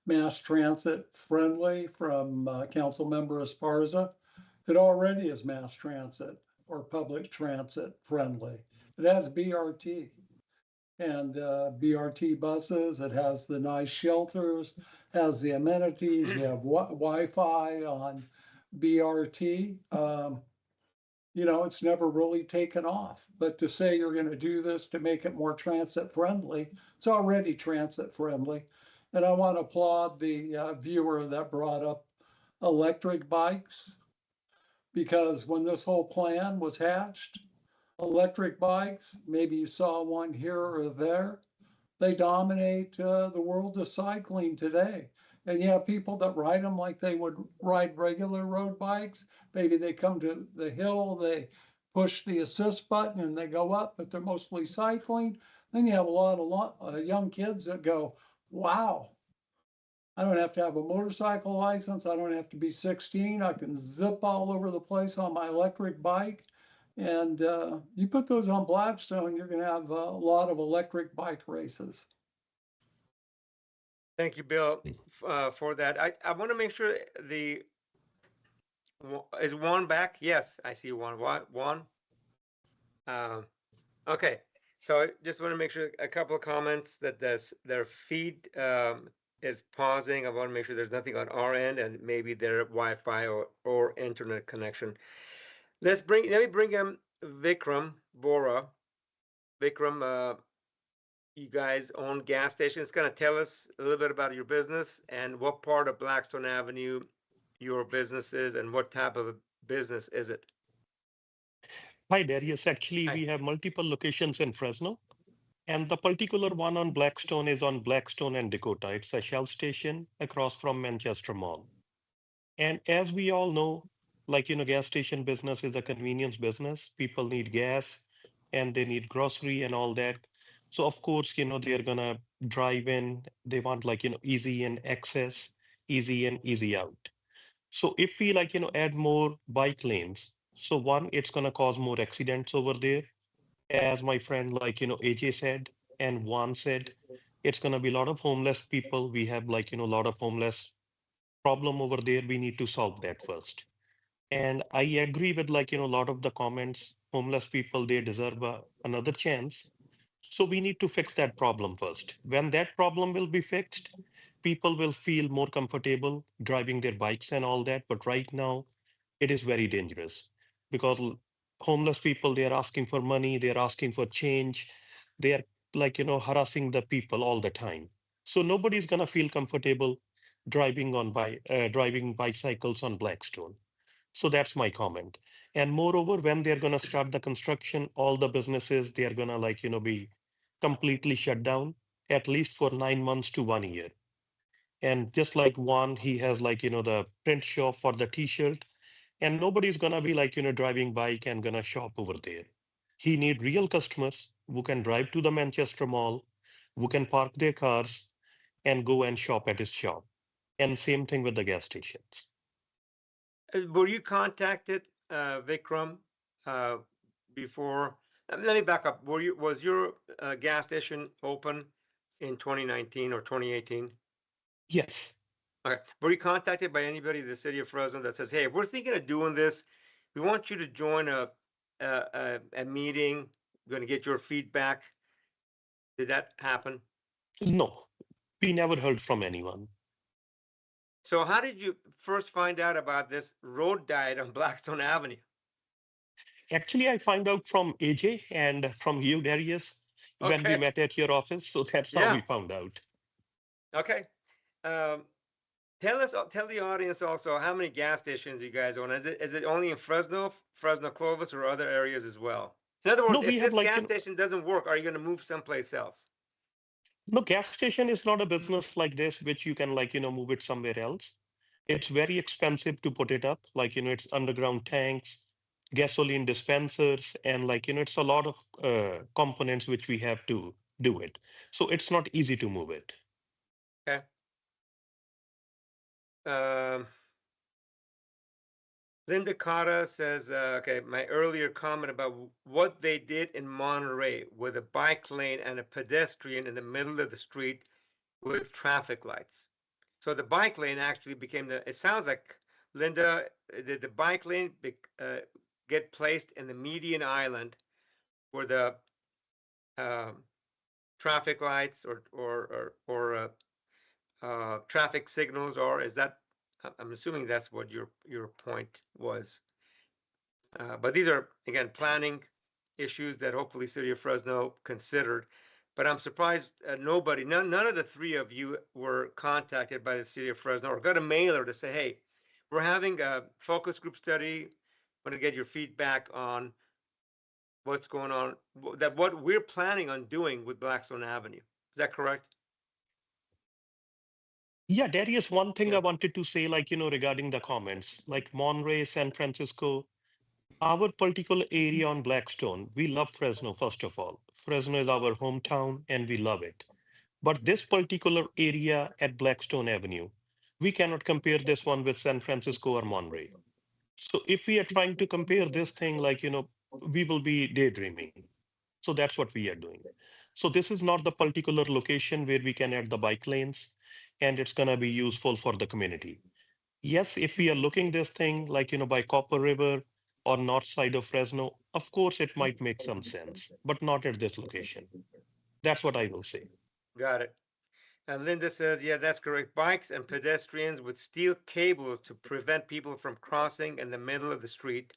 mass transit friendly from Councilmember Esparza. It already is mass transit or public transit friendly. It has BRT and BRT buses. It has the nice shelters, has the amenities. You have Wi-Fi on BRT. It's never really taken off. But to say you're going to do this to make it more transit friendly, it's already transit friendly. And I want to applaud the viewer that brought up electric bikes, because when this whole plan was hatched, electric bikes, maybe you saw one here or there, they dominate the world of cycling today. And you have people that ride them like they would ride regular road bikes. Maybe they come to the hill, they push the assist button and they go up, but they're mostly cycling. Then you have a lot of young kids that go, wow, I don't have to have a motorcycle license. I don't have to be 16. I can zip all over the place on my electric bike. And you put those on Blackstone, you're going to have a lot of electric bike races. Thank you, Bill, for that. I want to make sure is Juan back? Yes, I see Juan. Juan. Okay, so I just want to make sure a couple of comments that their feed is pausing. I want to make sure there's nothing on our end and maybe their Wi-Fi or internet connection. Let me bring him Vikram Bora. Vikram, you guys own gas stations. Kind of tell us a little bit about your business and what part of Blackstone Avenue your business is and what type of a business is it? Hi, Darius. Actually, Hi. we have multiple locations in Fresno, and the particular one on Blackstone is on Blackstone and Dakota. It's a Shell station across from Manchester Mall. And as we all know, gas station business is a convenience business. People need gas and they need grocery and all that. So of course, they're gonna drive in. They want easy in access, easy in, easy out. So if we add more bike lanes, so one, it's gonna cause more accidents over there. As my friend AJ said, and Juan said, it's gonna be a lot of homeless people. We have a lot of homeless problem over there. We need to solve that first. And I agree with a lot of the comments. Homeless people, they deserve another chance. So we need to fix that problem first. When that problem will be fixed, people will feel more comfortable driving their bikes and all that. But right now, it is very dangerous because homeless people, they are asking for money, they are asking for change. They are harassing the people all the time. So nobody's gonna feel comfortable driving bicycles on Blackstone. So that's my comment. And moreover, when they're going to start the construction, all the businesses, they're going to be completely shut down, at least for 9 months to 1 year. And just like Juan, he has the print shop for the t-shirt, and nobody's going to be driving bike and going to shop over there. He need real customers who can drive to the Manchester Mall, who can park their cars and go and shop at his shop. And same thing with the gas stations. Were you contacted, Vikram, before? Let me back up. Was your gas station open in 2019 or 2018? Yes. Okay. Were you contacted by anybody in the city of Fresno that says, "Hey, we're thinking of doing this. We want you to join a meeting. We're going to get your feedback." Did that happen? No, we never heard from anyone. So how did you first find out about this road diet on Blackstone Avenue? Actually, I find out from AJ and from you, Darius, when we Okay. met at your office. So that's how Yeah. we found out. Okay. Tell the audience also how many gas stations you guys own. Is it only in Fresno, Clovis, or other areas as well? In other No, words, we if have this gas station doesn't work, are you going to move someplace else? no, gas station is not a business like this, which you can move it somewhere else. It's very expensive to put it up. It's underground tanks, gasoline dispensers, and it's a lot of components which we have to do it. So it's not easy to move it. Okay. Linda Cotta says, okay, my earlier comment about what they did in Monterey with a bike lane and a pedestrian in the middle of the street with traffic lights. So the bike lane actually became it sounds like, Linda, did the bike lane get placed in the median island where the traffic lights or traffic signals are? Is that, I'm assuming that's what your point was. But these are, again, planning issues that hopefully City of Fresno considered. but I'm surprised none of the three of you were contacted by the city of Fresno or got a mailer to say, hey, we're having a focus group study. Want to get your feedback on what's going on, what we're planning on doing with Blackstone Avenue. Is that correct? Yeah, Darius, one thing Yeah. I wanted to say, regarding the comments, like Monterey, San Francisco, our particular area on Blackstone, we love Fresno, first of all. Fresno is our hometown and we love it. But this particular area at Blackstone Avenue, we cannot compare this one with San Francisco or Monterey. So if we are trying to compare this thing, we will be daydreaming. So that's what we are doing. So this is not the particular location where we can add the bike lanes and it's going to be useful for the community. Yes, if we are looking this thing by Copper River or north side of Fresno, of course it might make some sense, but not at this location. That's what I will say. Got it. And Linda says, yeah, that's correct. Bikes and pedestrians with steel cables to prevent people from crossing in the middle of the street.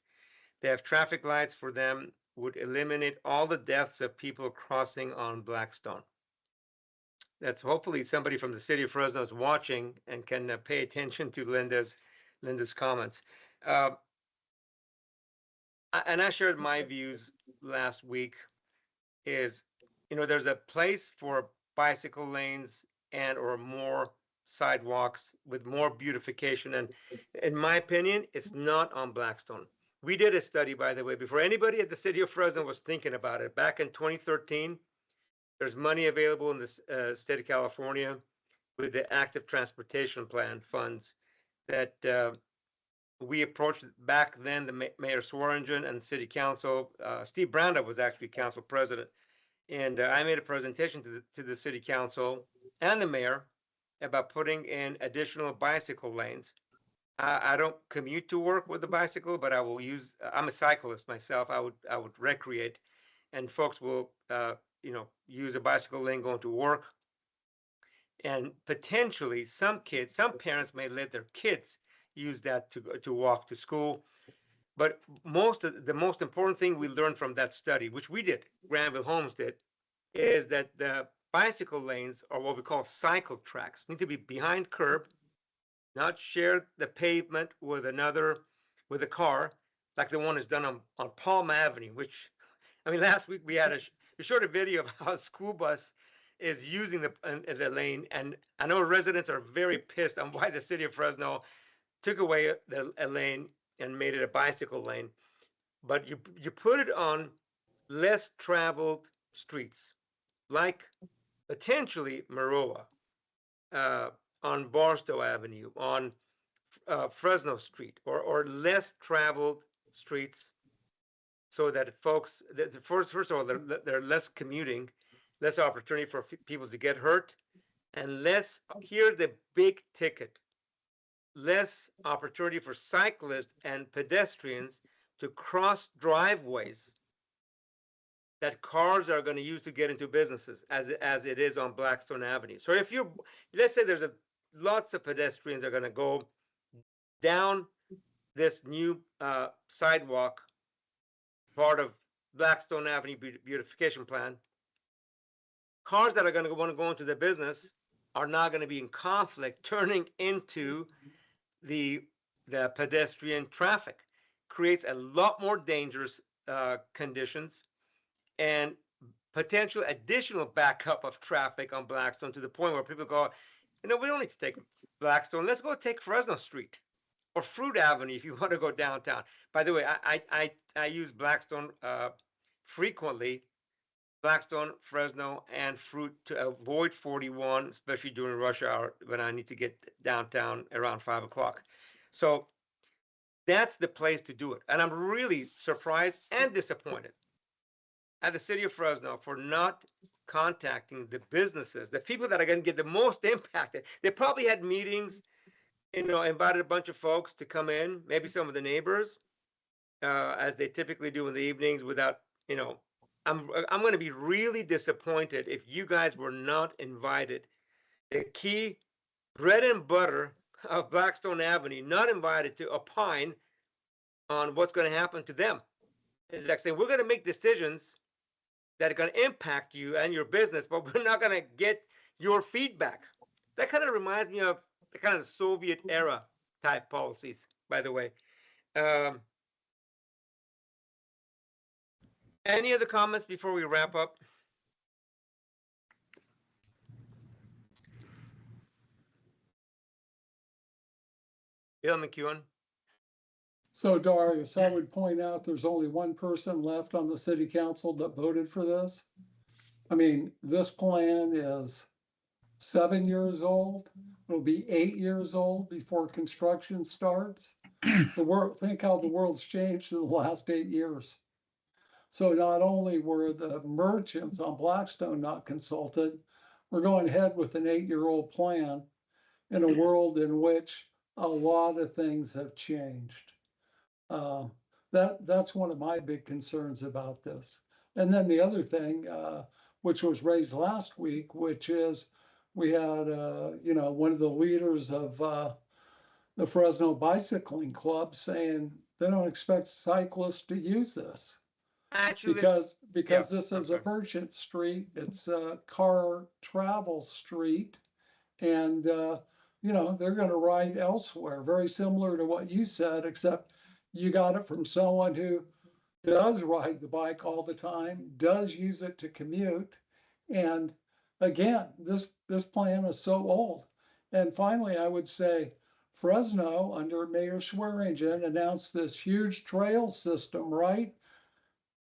They have traffic lights for them, would eliminate all the deaths of people crossing on Blackstone. That's hopefully somebody from the city of Fresno is watching and can pay attention to Linda's comments. And I shared my views last week. Is there's a place for bicycle lanes and or more sidewalks with more beautification, and in my opinion, it's not on Blackstone. We did a study, by the way, before anybody at the city of Fresno was thinking about it. Back in 2013, there's money available in the state of California with the active transportation plan funds that we approached back then. The Mayor Swearingen and the city council. Steve Branda was actually council president, and I made a presentation to the city council and the mayor about putting in additional bicycle lanes. I don't commute to work with a bicycle, but I will use. I'm a cyclist myself. I would recreate, and folks will use a bicycle lane going to work, and potentially some parents may let their kids use that to walk to school. But the most important thing we learned from that study, which we did, Granville Homes did, is that the bicycle lanes, or what we call cycle tracks, need to be behind curb, not share the pavement with a car, like the one is done on Palm Avenue, which, I mean, last week we showed a video of how a school bus is using the lane, and I know residents are very pissed on why the city of Fresno took away a lane and made it a bicycle lane. But you put it on less traveled streets, like potentially Maroa, on Barstow Avenue, on Fresno Street, or less traveled streets, so that folks, first of all, they're less commuting, less opportunity for people to get hurt, and here's the big ticket, less opportunity for cyclists and pedestrians to cross driveways that cars are going to use to get into businesses, as it is on Blackstone Avenue. So if let's say there's lots of pedestrians are going to go down this new sidewalk, part of Blackstone Avenue beautification plan. Cars that are going to want to go into the business are not going to be in conflict, turning into the pedestrian traffic. Creates a lot more dangerous conditions and potential additional backup of traffic on Blackstone, to the point where people go, we don't need to take Blackstone. Let's go take Fresno Street or Fruit Avenue if you want to go downtown. By the way, I use Blackstone frequently, Blackstone, Fresno, and Fruit, to avoid 41, especially during rush hour when I need to get downtown around 5 o'clock. So that's the place to do it. And I'm really surprised and disappointed at the city of Fresno for not contacting the businesses, the people that are going to get the most impacted. They probably had meetings, invited a bunch of folks to come in, maybe some of the neighbors, as they typically do in the evenings without, I'm going to be really disappointed if you guys were not invited. The key bread and butter of Blackstone Avenue, not invited to opine on what's going to happen to them. It's like saying, we're going to make decisions that are going to impact you and your business, but we're not going to get your feedback. That kind of reminds me of the kind of Soviet era type policies, by the way. Any other comments before we wrap up? Bill McEwen. So Darius, I would point out there's only one person left on the city council that voted for this. I mean, this plan is 7 years old. It'll be 8 years old before construction starts. Think how the world's changed in the last 8 years. So not only were the merchants on Blackstone not consulted, we're going ahead with an 8-year-old plan in a world in which a lot of things have changed. That's one of my big concerns about this. And then the other thing, which was raised last week, which is we had, one of the leaders of the Fresno Bicycling Club saying they don't expect cyclists to use this. Actually, Because yeah, this I'm is a sorry. merchant street, it's a car travel street. And, they're gonna ride elsewhere, very similar to what you said, except you got it from someone who does ride the bike all the time, does use it to commute. And again, this plan is so old. And finally, I would say Fresno, under Mayor Swearingen, announced this huge trail system, right?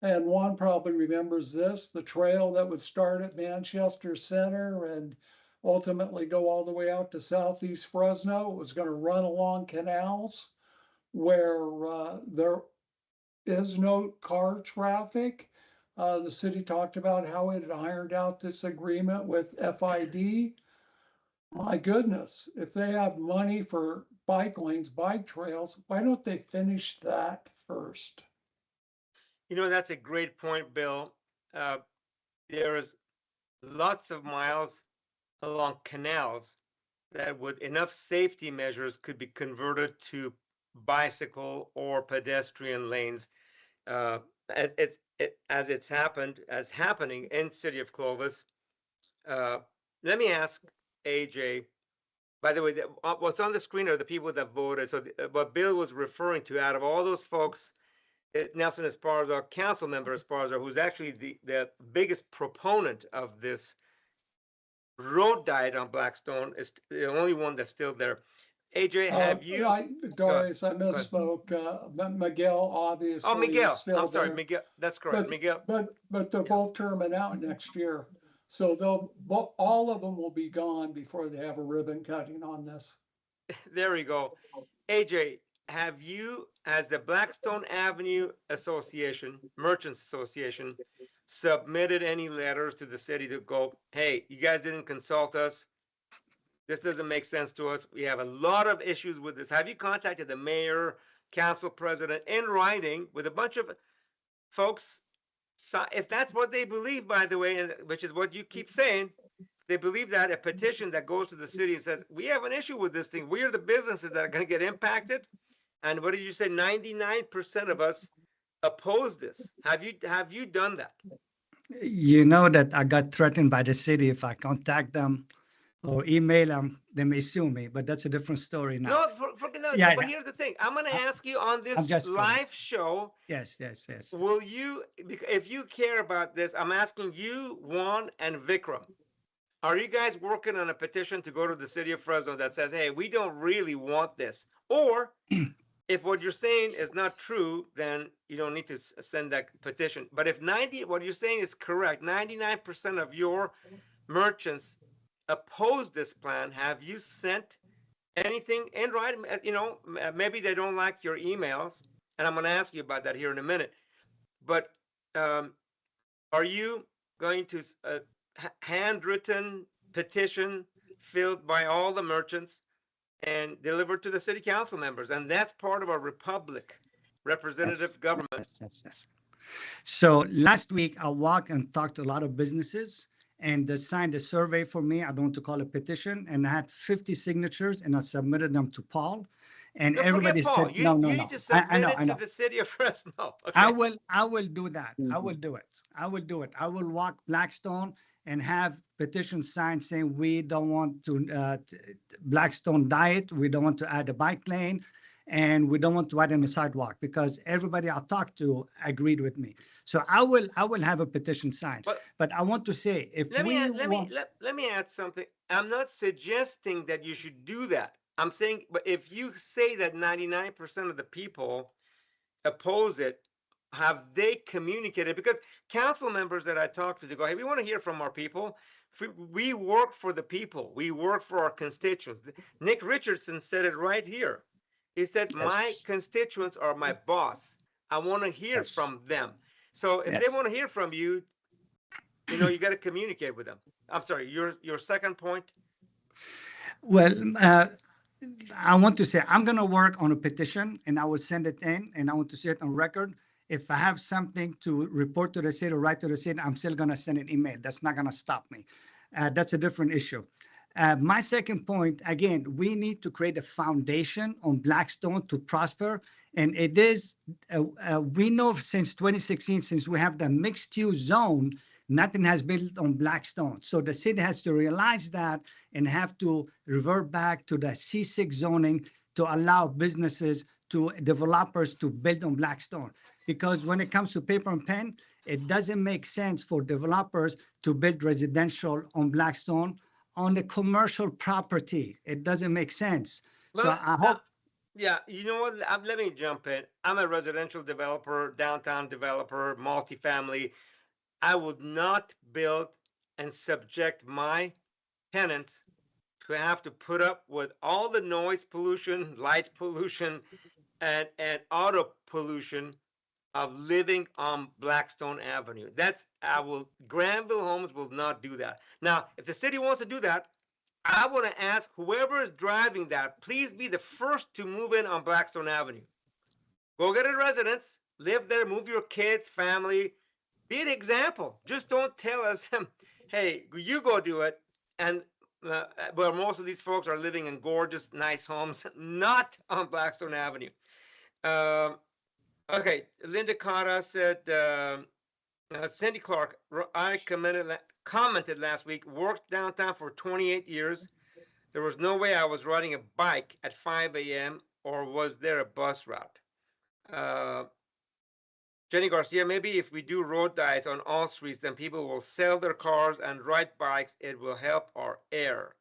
And Juan probably remembers this, the trail that would start at Manchester Center and ultimately go all the way out to Southeast Fresno. It was going to run along canals where there is no car traffic. The city talked about how it had ironed out this agreement with FID. My goodness, if they have money for bike lanes, bike trails, why don't they finish that first? That's a great point, Bill. There's lots of miles along canals that with enough safety measures could be converted to bicycle or pedestrian lanes. As happening in city of Clovis. Let me ask AJ. By the way, what's on the screen are the people that voted. So what Bill was referring to, out of all those folks, Nelson Esparza, council member Esparza, who's actually the biggest proponent of this road diet on Blackstone, is the only one that's still there. AJ, have you? Darius, I Go ahead. misspoke. Miguel Oh, obviously Miguel. is still I'm sorry, there. Miguel. That's correct. But, Miguel. but they're both terming out next year. So all of them will be gone before they have a ribbon cutting on this. There we go. AJ, have you, as the Blackstone Avenue Association, Merchants Association, submitted any letters to the city to go, hey, you guys didn't consult us. This doesn't make sense to us. We have a lot of issues with this. Have you contacted the mayor, council president in writing with a bunch of folks? So if that's what they believe, by the way, and which is what you keep saying, they believe that a petition that goes to the city and says, we have an issue with this thing. We are the businesses that are going to get impacted. And what did you say? 99% of us oppose this. Have you done that? You know that I got threatened by the city if I contact them or email them, they may sue me, but that's a different story now. No, no, Yeah, but here's the thing. I'm going to ask you on this just kidding. live show, Yes. will you, if you care about this, I'm asking you, Juan, and Vikram, are you guys working on a petition to go to the city of Fresno that says, hey, we don't really want this? Or if what you're saying is not true, then you don't need to send that petition. But if what you're saying is correct, 99% of your merchants oppose this plan, have you sent anything in writing? Maybe they don't like your emails, and I'm going to ask you about that here in a minute. But are you going to handwritten petition filled by all the merchants and delivered to the city council members? And that's part of our republic, representative government. Yes. So last week I walked and talked to a lot of businesses, and they signed a survey for me. I don't want to call it petition, and I had 50 signatures, and I submitted them to Paul. And No, everybody forget Paul. said, no, no, You no. need to I submit know, it I to know. the city of Fresno. I Okay. will do that. I will do it. I will do it. I will walk Blackstone and have petition signs saying we don't want to Blackstone diet. We don't want to add a bike lane, and we don't want to add in the sidewalk because everybody I talked to agreed with me. So I will have a petition signed. But But I want to say if let me we add, want, let me add something. I'm not suggesting that you should do that. I'm saying, but if you say that 99% of the people oppose it, have they communicated? Because council members that I talk to, they go, hey, we want to hear from our people. We work for the people. We work for our constituents. Nick Richardson said it right here. He said, my yes, constituents are my boss. I want to hear yes, from them. So if they yes. want to hear from you, you know, you got to communicate with them. I'm sorry, your second point. Well, I want to say I'm going to work on a petition and I will send it in and I want to see it on record. If I have something to report to the city or write to the city, I'm still going to send an email. That's not going to stop me. That's a different issue. My second point, again, we need to create a foundation on Blackstone to prosper. And it is, we know since 2016, since we have the mixed use zone, nothing has built on Blackstone. So the city has to realize that and have to revert back to the C6 zoning to allow businesses to developers to build on Blackstone. Because when it comes to paper and pen, it doesn't make sense for developers to build residential on Blackstone on the commercial property. It doesn't make sense. So Well, I hope, yeah, you know what? Let me jump in. I'm a residential developer, downtown developer, multifamily. I would not build and subject my tenants to have to put up with all the noise pollution, light pollution, and auto pollution of living on Blackstone Avenue. Granville Homes will not do that. Now, if the city wants to do that, I want to ask whoever is driving that, please be the first to move in on Blackstone Avenue. Go get a residence, live there, move your kids, family, be an example. Just don't tell us, hey, you go do it. And where most of these folks are living in gorgeous, nice homes, not on Blackstone Avenue. Um, okay, Linda Cotta said, Cindy Clark, I commented last week, worked downtown for 28 years. There was no way I was riding a bike at 5 a.m. or was there a bus route? Uh, Jenny Garcia, maybe if we do road diets on all streets, then people will sell their cars and ride bikes. It will help our air.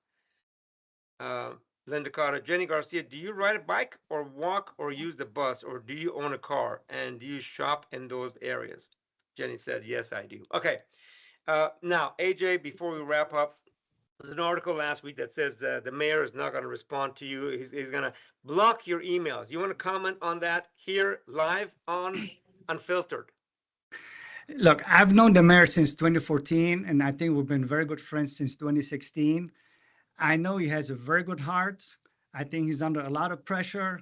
Linda Carter, Jenny Garcia, do you ride a bike or walk or use the bus, or do you own a car and do you shop in those areas? Jenny said, yes, I do. Okay. Now, AJ, before we wrap up, there's an article last week that says the mayor is not going to respond to you. He's going to block your emails. You want to comment on that here live on Unfiltered? look, I've known the mayor since 2014, and I think we've been very good friends since 2016. I know he has a very good heart. I think he's under a lot of pressure.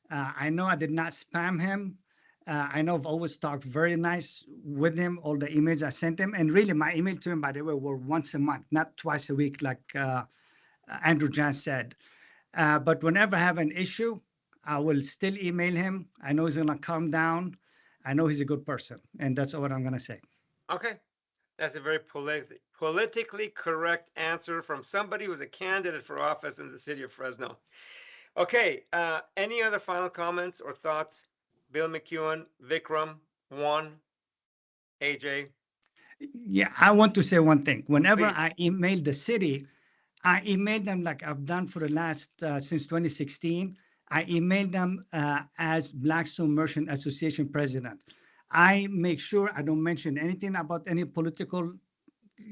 I know I did not spam him. I know I've always talked very nice with him, all the emails I sent him. And really, my email to him, by the way, were once a month, not twice a week, like Andrew Jan said. But whenever I have an issue, I will still email him. I know he's going to calm down. I know he's a good person. And that's what I'm going to say. Okay. That's a very politically correct answer from somebody who's a candidate for office in the city of Fresno. Okay, any other final comments or thoughts? Bill McEwen, Vikram, Juan, AJ, Yeah, I want to say one thing. Whenever please. I email the city, I email them like I've done for the last, since 2016. I email them as Blackstone Merchant Association president. I make sure I don't mention anything about any political,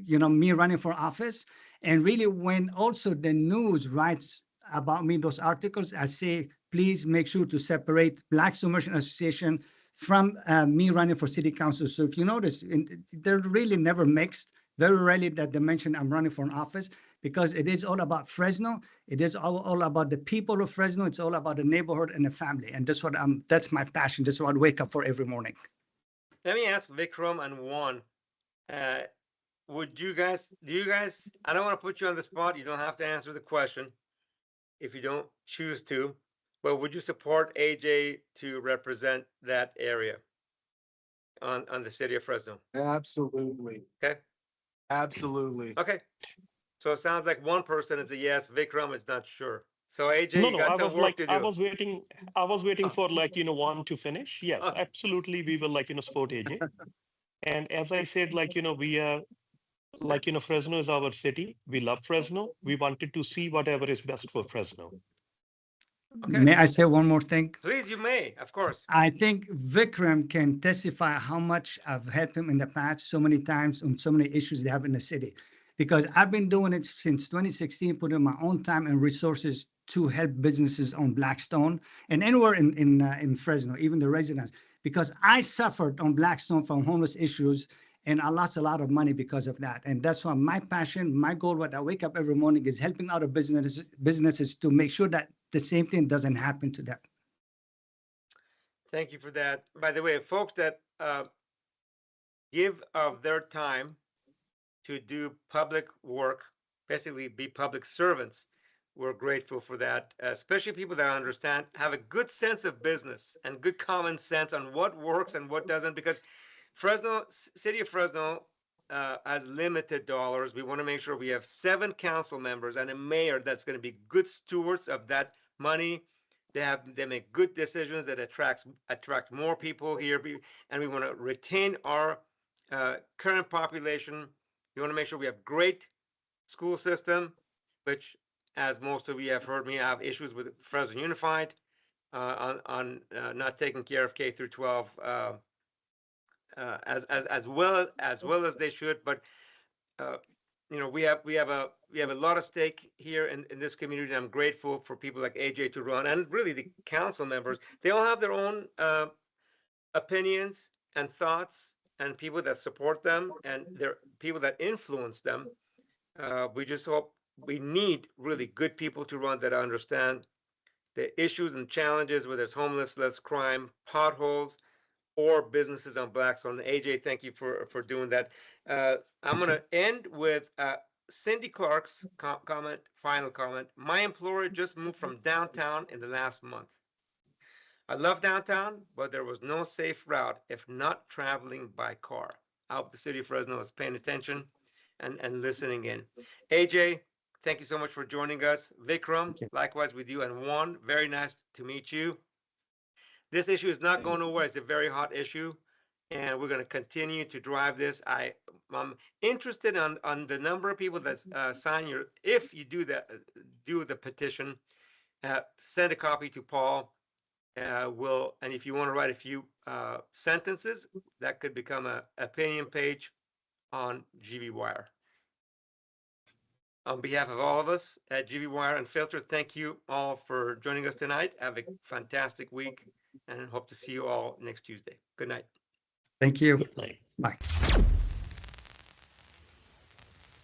me running for office. And really, when also the news writes about me, those articles, I say, please make sure to separate Blackstone Merchant Association from me running for city council. So if you notice, they're really never mixed. Very rarely that they mention I'm running for an office, because it is all about Fresno. It is all about the people of Fresno. It's all about the neighborhood and the family. And that's my passion. That's what I wake up for every morning. Let me ask Vikram and Juan. Uh, do you guys, I don't want to put you on the spot. You don't have to answer the question if you don't choose to. but would you support AJ to represent that area on the city of Fresno? Absolutely. Okay. Absolutely. Okay. So it sounds like one person is a yes. Vikram is not sure. So AJ, No, you no, got I some was work like, to I do. was waiting, I was waiting for like, one to finish. Yes, Oh. absolutely. We will like, support AJ. And as I said, like, we are like, Fresno is our city. We love Fresno. We wanted to see whatever is best for Fresno. Okay. May I say one more thing? Please, you may, of course. I think Vikram can testify how much I've helped him in the past so many times on so many issues they have in the city. Because I've been doing it since 2016, putting my own time and resources to help businesses on Blackstone and anywhere in Fresno, even the residents. Because I suffered on Blackstone from homeless issues and I lost a lot of money because of that. And that's why my passion, my goal, when I wake up every morning is helping other businesses to make sure that the same thing doesn't happen to them. Thank you for that. By the way, folks that give of their time to do public work, basically be public servants, we're grateful for that, especially people that understand, have a good sense of business and good common sense on what works and what doesn't, because Fresno, city of Fresno has limited dollars. We want to make sure we have 7 council members and a mayor that's going to be good stewards of that money. They make good decisions that attract more people here, and we want to retain our current population. We want to make sure we have great school system, which, as most of you have heard me, I have issues with Fresno Unified on not taking care of K through 12 as well as they should. But we have a lot of stake here in this community. And I'm grateful for people like AJ to run, and really the council members. They all have their own opinions and thoughts, and people that support them, and they're people that influence them. We just hope we need really good people to run that understand the issues and challenges, whether it's homelessness, crime, potholes, or businesses on Blackstone. AJ, thank you for doing that. I'm going to end with Cindy Clark's final comment. My employer just moved from downtown in the last month. I love downtown, but there was no safe route if not traveling by car. I hope the city of Fresno is paying attention and listening in. AJ, thank you so much for joining us. Vikram, likewise with you. And Juan, very nice to meet you. This issue is not going nowhere. It's a very hot issue, and we're going to continue to drive this. I'm interested on the number of people that sign your. If you do that, do the petition, send a copy to Paul. And if you want to write a few sentences, that could become an opinion page on GB Wire. On behalf of all of us at GB Wire Unfiltered, thank you all for joining us tonight. Have a fantastic week, and hope to see you all next Tuesday. Good night. Thank you. Good night. Bye.